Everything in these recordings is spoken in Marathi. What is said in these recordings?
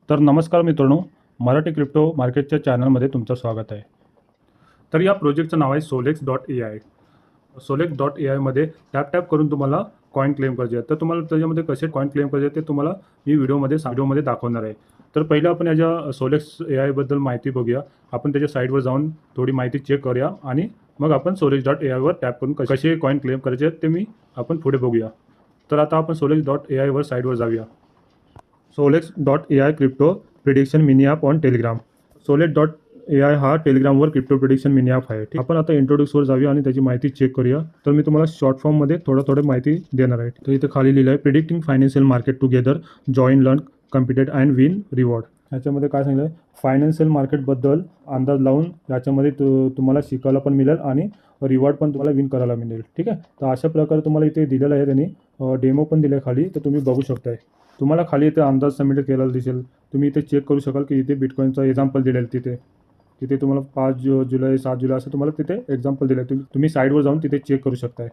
तर नमस्कार मित्रांनो, मराठी क्रिप्टो मार्केटच्या चॅनलमध्ये तुमचं स्वागत आहे. तर या प्रोजेक्टचं नाव आहे Solex.ai. Solex.ai मध्ये टॅप करून तुम्हाला कॉइन क्लेम करायचे आहे. तर तुम्हाला त्याच्यामध्ये कसे कॉइन क्लेम करायचे ते तुम्हाला मी व्हिडिओमध्ये दाखवणार आहे. तर पहिलं आपण याच्या Solex.ai बद्दल माहिती बघूया. आपण त्याच्या साईटवर जाऊन थोडी माहिती चेक करूया आणि मग आपण Solex.ai वर टॅप करून कसे कॉइन क्लेम करायचे ते आपण पुढे बघूया. तर आता आपण Solex.ai वर साईटवर जाऊया. Solex.ai crypto prediction mini app on Telegram. Solex.ai हा टेलिग्रामवर क्रिप्टो प्रिडिक्शन मिनी ॲप आहे. आपण आता इंट्रोड्यूसवर जाऊया आणि त्याची माहिती चेक करूया. तर मी तुम्हाला शॉर्ट फॉर्ममध्ये थोडं माहिती देणार आहे. तर इथे खाली लिहिलं आहे predicting financial market together, join, learn, competed and win reward. याच्यामध्ये काय सांगितलं आहे, फायनान्शियल मार्केटबद्दल अंदाज लावून याच्यामध्ये तुम्हाला शिकायला पण मिळेल आणि रिवॉर्ड पण तुम्हाला विन करायला मिळेल. ठीक आहे. तर अशा प्रकारे तुम्हाला इथे दिलेलं आहे. त्यांनी डेमो पण दिलं आहे खाली, तर तुम्ही बघू शकताय. तुम्हाला खाली इथे अंदाज सबमिट केलेला दिसेल. तुम्ही इथे चेक करू शकाल की इथे बिटकॉईनचं एक्झाम्पल दिलेलं तिथे तुम्हाला 5 जुलै 7 जुलै असं तुम्हाला तिथे एक्झाम्पल दिलं आहे. तुम्ही साईडवर जाऊन तिथे चेक करू शकताय.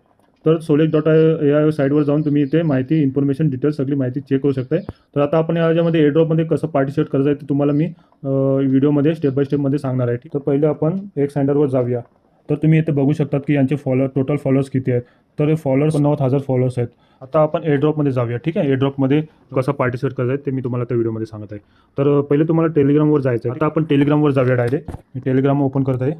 तर Solex.ai साईडवर जाऊन तुम्ही इथे माहिती, इन्फॉर्मेशन, डिटेल्स सगळी माहिती चेक करू शकताय. तर आता आपण याच्यामध्ये एअरड्रॉपमध्ये कसं पार्टिसिपेट करायचं आहे ते तुम्हाला मी व्हिडिओमध्ये स्टेप बाय स्टेपमध्ये सांगणार आहे. तर पहिले आपण एक सँडरवर जाऊया. तर तुम्ही इथे बघू शकतात की यांचे टोटल फॉलोअर्स किती आहेत. तर फॉलोअर्स 90,000 फॉलोअर्स आहेत. आता आपण एअरड्रॉपमध्ये जाऊया. ठीक आहे. एअरड्रॉपमध्ये कसं पार्टिसिपेट करायचं आहे ते मी तुम्हाला त्या व्हिडिओमध्ये सांगत आहे. तर पहिले तुम्हाला टेलिग्रामवर जायचं आहे. आता आपण टेलिग्रामवर जाऊया डायरेक्ट. मी टेलिग्राम ओपन करत आहे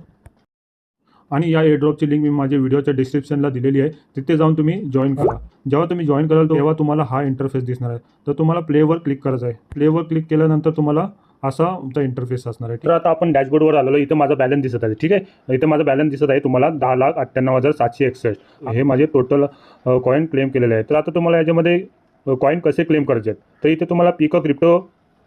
आणि या एअरड्रॉपची लिंक मी माझ्या व्हिडिओच्या डिस्क्रिप्शनला दिलेली आहे. तिथे जाऊन तुम्ही जॉईन करा. जेव्हा तुम्ही जॉईन कराल तेव्हा तुम्हाला हा इंटरफेस दिसणार आहे. तर तुम्हाला प्लेवर क्लिक करायचं आहे. प्लेवर क्लिक केल्यानंतर तुम्हाला असा तुमचा इंटरफेस असणार आहे. तर आता आपण डॅशबोर्डवर आलेलो. इथे माझा बॅलन्स दिसत आहे. ठीक आहे. इथे माझा बॅलन्स दिसत आहे तुम्हाला 10,98,761. हे माझे टोटल कॉईन क्लेम केलेले आहे. तर आता तुम्हाला याच्यामध्ये कॉईन कसे क्लेम करायचे आहेत. तर इथे तुम्हाला पिक अ क्रिप्टो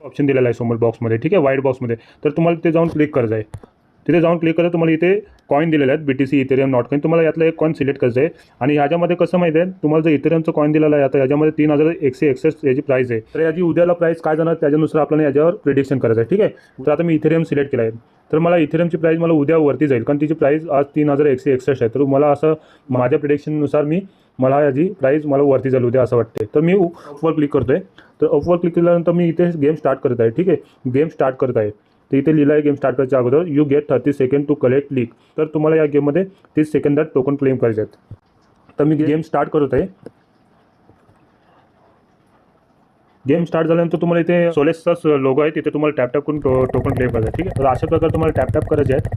ऑप्शन दिलेला आहे समोर बॉक्समध्ये. ठीक आहे. व्हाईट बॉक्समध्ये. तर तुम्हाला तिथे जाऊन क्लिक करायचं आहे. तिथे जाऊन क्लिक करा. तुम्हाला इथे कॉईन दिलेले आहेत BTC, इथेरियम, नॉटकॉईन. तुम्हाला यातलं एक कॉईन सिलेक्ट करायचं आहे. आणि याच्यामध्ये कसं माहिती आहे, तुम्हाला जर इथेरियमचं कॉईन दिलेलं आहे आता याच्यामध्ये 3,161 याची प्राईस आहे. तर याची उद्याला प्राईस काय जाणार त्याच्यानुसार आपल्याला याच्यावर प्रिडिक्शन करायचं आहे. ठीक आहे. तर आता मी इथेरियम सिलेक्ट केला आहे. तर मला इथेरियमची प्राईस मला उद्या वरती जाईल कारण तिची प्राईस आज 3,161 आहे. तर मला असं माझ्या प्रिडिक्शननुसार मला याची प्राईस मला वरती जाईल उद्या असं वाटते. तर मी अपवर क्लिक करतो आहे. तर अपवर क्लिक केल्यानंतर मी इथे गेम स्टार्ट करत आहे. ठीक आहे. गेम स्टार्ट करत आहे. तर इथे लिहिलं आहे गेम स्टार्ट करायच्या अगोदर you get 30 second to collect leak. तर तुम्हाला या गेममध्ये 30 सेकंदात टोकन क्लेम करायचे आहेत. तर मी गेम स्टार्ट करत आहे. गेम स्टार्ट झाल्यानंतर तुम्हाला इथे सोलेसचाच लोगो आहे. तिथे तुम्हाला टॅप करून टोकन क्लेम करायचं आहे. ठीक आहे. तर अशा प्रकारे तुम्हाला टॅप करायचे आहेत.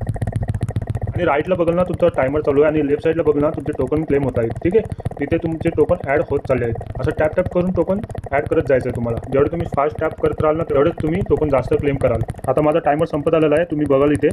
आणि राईटला बघाल ना तुमचा टायमर चालू आहे आणि लेफ्ट साईडला बघाल ना तुमचे टोकन क्लेम होत आहेत. ठीक आहे. तिथे तुमचे टोकन ॲड होत चालले आहेत. असं टॅप करून टोकन ॲड करत जायचं आहे तुम्हाला. जेवढे तुम्ही फास्ट टॅप करत राहाल ना तेवढेच तुम्ही टोकन जास्त क्लेम कराल. आता माझा टायमर संपत आलेला आहे. तुम्ही बघाल इथे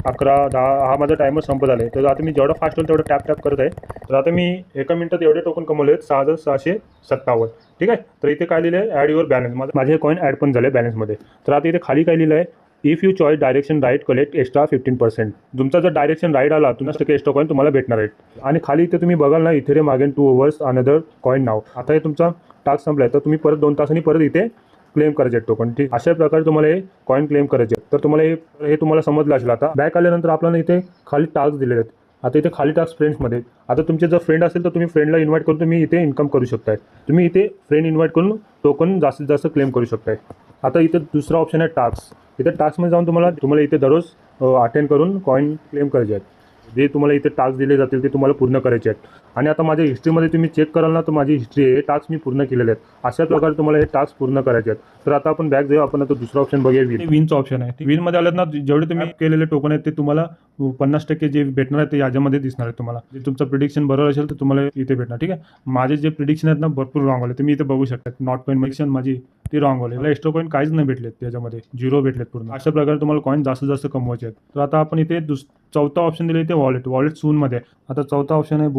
11, 10 हा माझा टायमर संपत आला आहे. तर आता मी जेवढा फास्ट होईल तेवढं टॅप करत आहे. तर आता मी एका मिनिटात एवढे टोकन कमवले आहेत 6,657. ठीक आहे. तर इथे काय लिहिलं आहे ॲड युअर बॅलन्स. माझे कॉईन ॲड पण झाले बॅलन्समध्ये. तर आता इथे खाली काय लिहिलं आहे if you choice direction right collect extra 15%. तुमचा जर डायरेक्शन राईट आला 15% एक्स्ट्रा कॉईन तुम्हाला भेटणार आहेत. आणि खाली इथे तुम्ही बघाल ना Ethereum again 2 hours another coin नाव. आता हे तुमचा टास्क संपला आहे. तर तुम्ही परत 2 तासांनी परत इथे क्लेम करायचे आहेत टोकन. ठीक. अशा प्रकारे तुम्हाला हे कॉईन क्लेम करायचे आहेत. तर तुम्हाला हे तुम्हाला समजलं असेल. आता बॅक आल्यानंतर आपल्याला इथे खाली टास्क दिलेले आहेत. आता इथे खाली टास्क फ्रेंड्समध्ये. आता तुमचे जर फ्रेंड असेल तर तुम्ही फ्रेंडला इन्व्हाइट करून तुम्ही इथे इन्कम करू शकताय. तुम्ही इथे फ्रेंड इन्व्हाइट करून टोकन जास्तीत जास्त क्लेम करू शकताय. आता इथे दुसरा ऑप्शन आहे टास्क. इथे टास्कमध्ये जाऊन तुम्हाला इथे दररोज अटेंड करून कॉईन क्लेम करायचे आहेत. जे तुम्हाला इथे टास्क दिले जातील ते तुम्हाला पूर्ण करायचे आहेत. आणि आता माझ्या हिस्ट्रीमध्ये तुम्ही चेक कराल ना तर माझी हिस्ट्री आहे. हे टास्क मी पूर्ण केलेले आहेत. अशा प्रकारे तुम्हाला हे टास्क पूर्ण करायचे आहेत. तर आता आपण बॅक जाऊ. आपण आता दुसरा ऑप्शन बघूया विनचा ऑप्शन आहे. विनमध्ये आलेत ना जेवढे तुम्ही केलेले टोकन आहेत ते तुम्हाला 50% जे भेटणार आहे ते याच्यामध्ये दिसणार आहे तुम्हाला. जे तुमचं प्रिडिक्शन बरोबर असेल तर तुम्हाला इथे भेटणार. ठीक आहे. माझे जे प्रिडिक्शन आहेत ना भरपूर रॉंग आले. तुम्ही इथे बघू शकता नॉट कॉईन प्रिडिक्शन माझी ती रॉंग आले. मला एक्स्ट्रा कॉईन काहीच नाही भेटलेत त्याच्यामध्ये. 0 भेटलेत पूर्ण. अशा प्रकारे तुम्हाला कॉईन जास्तीत जास्त कमवायचे आहेत. तर आता आपण इथे चौथा ऑप्शन दिले इथे वॉलेट सूनमध्ये. आता चौथा ऑप्शन आहे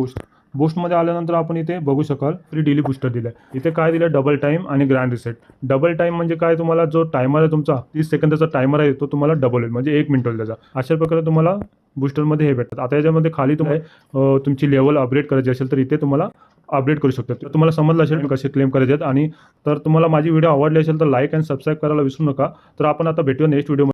बूस्टमध्ये आल्यानंतर आपण इथे बघू शकाल फ्री डेली बूस्टर दिलं आहे. इथे काय दिलं डबल टाईम आणि ग्रँड रिसेट. डबल टाईम म्हणजे काय तुम्हाला जो टायमर आहे तुमचा 30 सेकंदाचा टायमर आहे तो तुम्हाला डबल होईल म्हणजे 1 मिनिट होईल त्याचा. अशा प्रकारे तुम्हाला बूस्टरमध्ये हे भेटतात. आता याच्यामध्ये खाली तुम्हाला तुमची लेवल अपग्रेड करायची असेल तर इथे तुम्हाला अपडेट करू शकता. तर तुम्हाला समजलं असेल कसे क्लेम करायचे आहेत. आणि तर तुम्हाला माझी व्हिडिओ आवडली असेल तर लाईक अँड सबस्क्राईब करायला विसरू नका. तर आपण आता भेटूया नेक्स्ट व्हिडिओ.